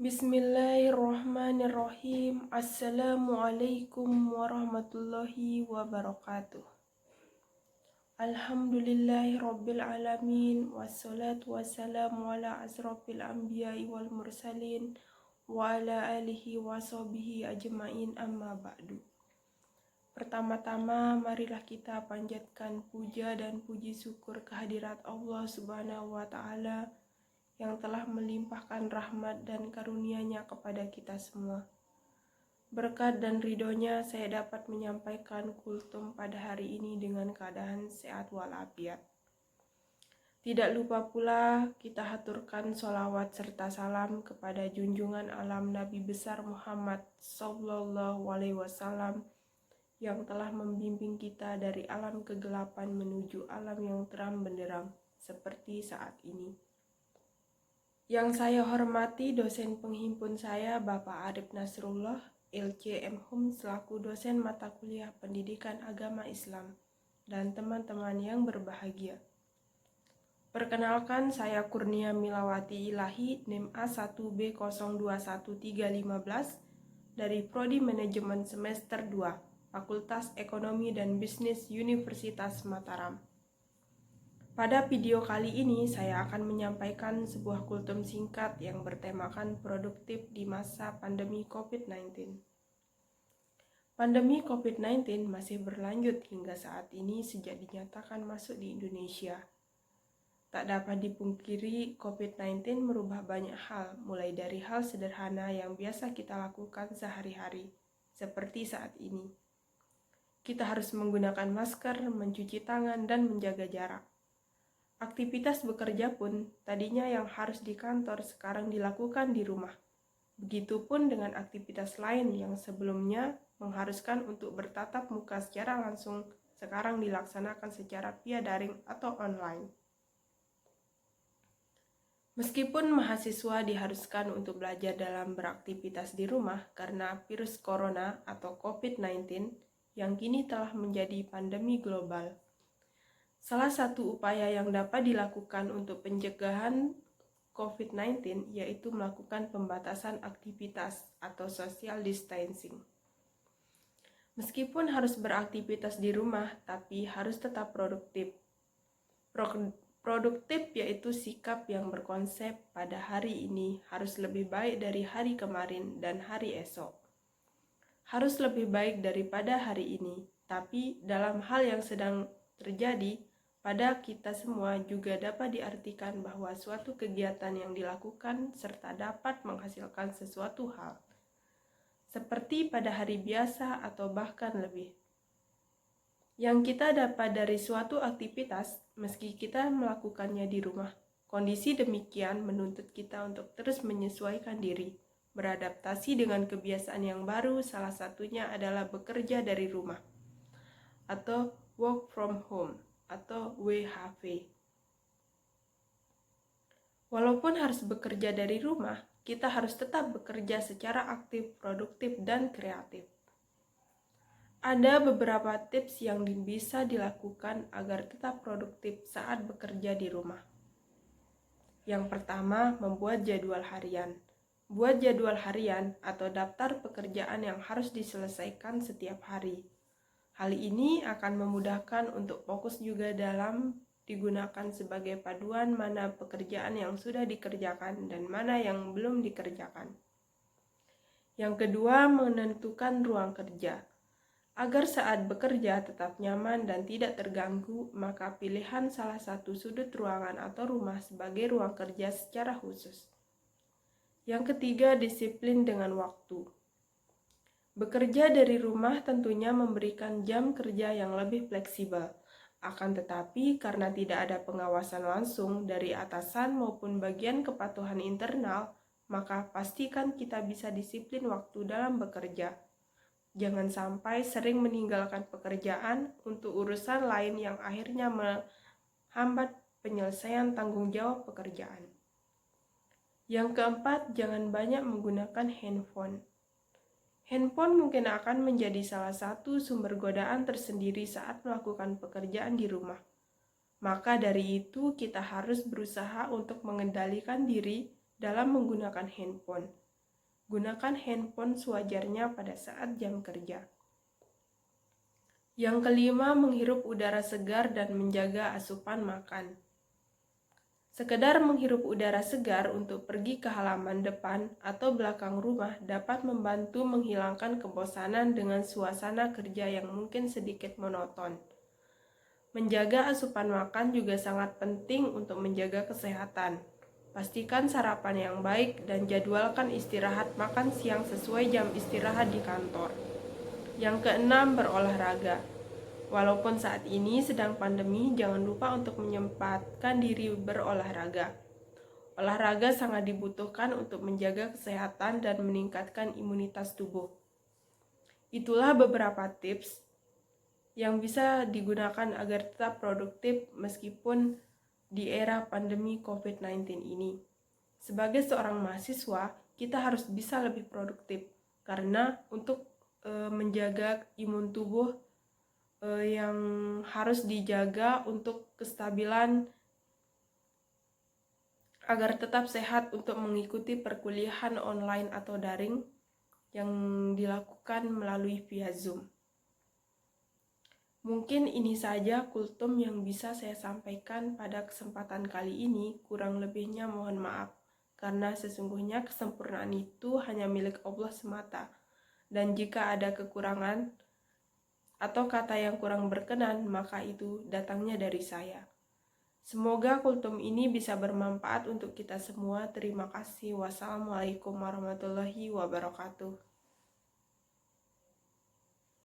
Bismillahirrahmanirrahim. Assalamualaikum warahmatullahi wabarakatuh. Alhamdulillahirabbil alamin wassalatu wassalamu ala asrofil anbiya'i wal mursalin wa ala alihi wa sahbihi ajma'in amma ba'du. Pertama-tama marilah kita panjatkan puja dan puji syukur kehadirat Allah Subhanahu wa taala yang telah melimpahkan rahmat dan karunia-Nya kepada kita semua. Berkat dan ridhonya saya dapat menyampaikan kultum pada hari ini dengan keadaan sehat walafiat. Tidak lupa pula kita haturkan sholawat serta salam kepada junjungan alam Nabi besar Muhammad SAW yang telah membimbing kita dari alam kegelapan menuju alam yang terang benderang seperti saat ini. Yang saya hormati dosen penghimpun saya Bapak Arif Nasrullah, LC.M.Hum selaku dosen mata kuliah Pendidikan Agama Islam dan teman-teman yang berbahagia. Perkenalkan, saya Kurnia Milawati Ilahi, NIM A1B021315 dari Prodi Manajemen Semester 2, Fakultas Ekonomi dan Bisnis Universitas Mataram. Pada video kali ini, saya akan menyampaikan sebuah kultum singkat yang bertemakan produktif di masa pandemi COVID-19. Pandemi COVID-19 masih berlanjut hingga saat ini sejak dinyatakan masuk di Indonesia. Tak dapat dipungkiri, COVID-19 merubah banyak hal, mulai dari hal sederhana yang biasa kita lakukan sehari-hari, seperti saat ini. Kita harus menggunakan masker, mencuci tangan, dan menjaga jarak. Aktivitas bekerja pun tadinya yang harus di kantor sekarang dilakukan di rumah. Begitupun dengan aktivitas lain yang sebelumnya mengharuskan untuk bertatap muka secara langsung sekarang dilaksanakan secara via daring atau online. Meskipun mahasiswa diharuskan untuk belajar dalam beraktivitas di rumah karena virus corona atau COVID-19 yang kini telah menjadi pandemi global. Salah satu upaya yang dapat dilakukan untuk pencegahan COVID-19 yaitu melakukan pembatasan aktivitas atau social distancing. Meskipun harus beraktivitas di rumah, tapi harus tetap produktif. Produktif yaitu sikap yang berkonsep pada hari ini harus lebih baik dari hari kemarin dan hari esok. Harus lebih baik daripada hari ini, tapi dalam hal yang sedang terjadi pada kita semua juga dapat diartikan bahwa suatu kegiatan yang dilakukan serta dapat menghasilkan sesuatu hal, seperti pada hari biasa atau bahkan lebih. Yang kita dapat dari suatu aktivitas, meski kita melakukannya di rumah, kondisi demikian menuntut kita untuk terus menyesuaikan diri, beradaptasi dengan kebiasaan yang baru, salah satunya adalah bekerja dari rumah, atau work from home, atau WFH. Walaupun harus bekerja dari rumah, kita harus tetap bekerja secara aktif, produktif, dan kreatif. Ada beberapa tips yang bisa dilakukan agar tetap produktif saat bekerja di rumah. Yang pertama, membuat jadwal harian. Buat jadwal harian atau daftar pekerjaan yang harus diselesaikan setiap hari. Hal ini akan memudahkan untuk fokus juga dalam digunakan sebagai paduan mana pekerjaan yang sudah dikerjakan dan mana yang belum dikerjakan. Yang kedua, menentukan ruang kerja. Agar saat bekerja tetap nyaman dan tidak terganggu, maka pilihan salah satu sudut ruangan atau rumah sebagai ruang kerja secara khusus. Yang ketiga, disiplin dengan waktu. Bekerja dari rumah tentunya memberikan jam kerja yang lebih fleksibel. Akan tetapi, karena tidak ada pengawasan langsung dari atasan maupun bagian kepatuhan internal, maka pastikan kita bisa disiplin waktu dalam bekerja. Jangan sampai sering meninggalkan pekerjaan untuk urusan lain yang akhirnya menghambat penyelesaian tanggung jawab pekerjaan. Yang keempat, jangan banyak menggunakan handphone. Handphone mungkin akan menjadi salah satu sumber godaan tersendiri saat melakukan pekerjaan di rumah. Maka dari itu kita harus berusaha untuk mengendalikan diri dalam menggunakan handphone. Gunakan handphone sewajarnya pada saat jam kerja. Yang kelima, menghirup udara segar dan menjaga asupan makan. Sekedar menghirup udara segar untuk pergi ke halaman depan atau belakang rumah dapat membantu menghilangkan kebosanan dengan suasana kerja yang mungkin sedikit monoton. Menjaga asupan makan juga sangat penting untuk menjaga kesehatan. Pastikan sarapan yang baik dan jadwalkan istirahat makan siang sesuai jam istirahat di kantor. Yang keenam, berolahraga. Walaupun saat ini sedang pandemi, jangan lupa untuk menyempatkan diri berolahraga. Olahraga sangat dibutuhkan untuk menjaga kesehatan dan meningkatkan imunitas tubuh. Itulah beberapa tips yang bisa digunakan agar tetap produktif meskipun di era pandemi COVID-19 ini. Sebagai seorang mahasiswa, kita harus bisa lebih produktif karena untuk menjaga imun tubuh yang harus dijaga untuk kestabilan agar tetap sehat untuk mengikuti perkuliahan online atau daring yang dilakukan melalui via Zoom. Mungkin ini saja kultum yang bisa saya sampaikan pada kesempatan kali ini, kurang lebihnya mohon maaf, karena sesungguhnya kesempurnaan itu hanya milik Allah semata, dan jika ada kekurangan atau kata yang kurang berkenan, maka itu datangnya dari saya. Semoga kultum ini bisa bermanfaat untuk kita semua. Terima kasih. Wassalamualaikum warahmatullahi wabarakatuh.